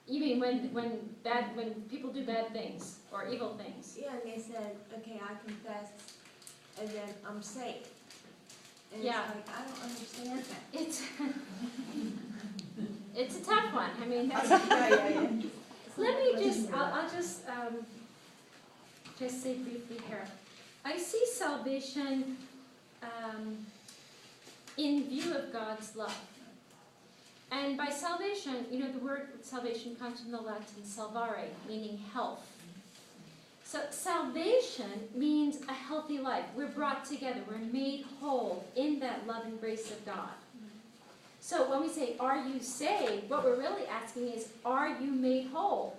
You mean when people do bad things or evil things? Yeah, and they said, okay, I confess, and then I'm safe. And Yeah. it's like, I don't understand that. It's a tough one. I mean, Yeah. let me I'll just say briefly here. I see salvation in view of God's love. And by salvation, you know, the word salvation comes from the Latin salvare, meaning health. So salvation means a healthy life. We're brought together. We're made whole in that love and grace of God. So when we say, are you saved? What we're really asking is, are you made whole?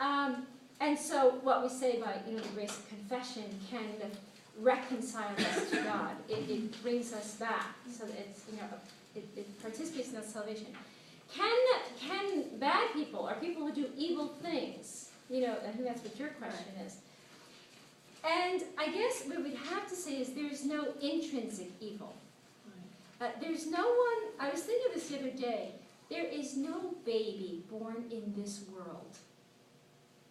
And so what we say by, you know, the grace of confession can reconcile us to God. It brings us back. So that it's, you know, it participates in that salvation. Can bad people, or people who do evil things, you know, I think that's what your question is. And I guess what we'd have to say is there's no intrinsic evil. There's no one, I was thinking of this the other day, there is no baby born in this world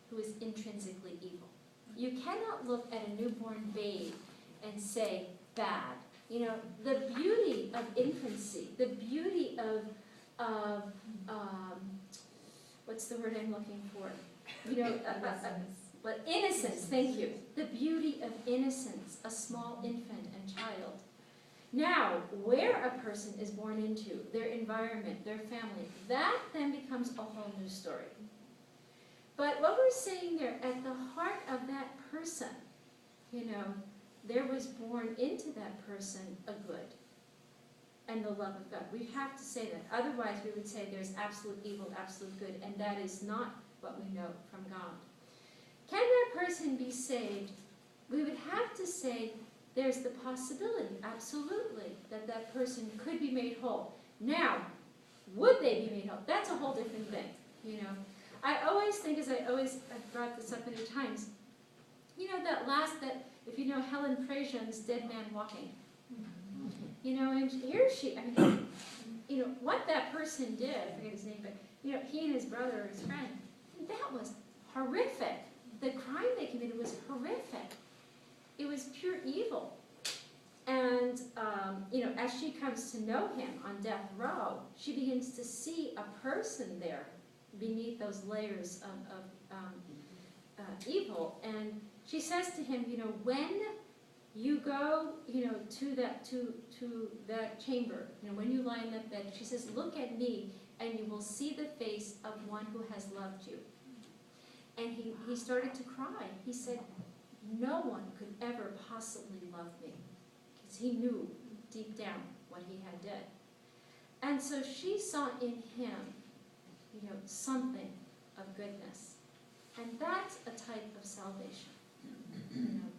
who is intrinsically evil. You cannot look at a newborn babe and say, bad. You know, the beauty of infancy, the beauty of what's the word I'm looking for? You know, innocence, thank you. The beauty of innocence, a small infant and child. Now, where a person is born into, their environment, their family, that then becomes a whole new story. But what we're saying there, at the heart of that person, you know, there was born into that person a good and the love of God. We have to say that. Otherwise, we would say there's absolute evil, absolute good, and that is not what we know from God. Can that person be saved? We would have to say there's the possibility, absolutely, that that person could be made whole. Now, would they be made whole? That's a whole different thing, you know. I always think, I've brought this up many times, you know, if you know Helen Frazian's Dead Man Walking, you know, and here she, I mean, you know, what that person did, I forget his name, but, you know, he and his brother or his friend, that was horrific. The crime they committed was horrific. It was pure evil. And, you know, as she comes to know him on death row, she begins to see a person there beneath those layers of evil. And she says to him, you know, when you go, you know, to that chamber, you know, when you lie in that bed, she says, look at me, and you will see the face of one who has loved you. And he started to cry. He said, no one could ever possibly love me, because he knew deep down what he had done. And so she saw in him, you know, something of goodness. And that's a type of salvation. You know,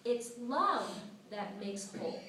it's love that makes whole.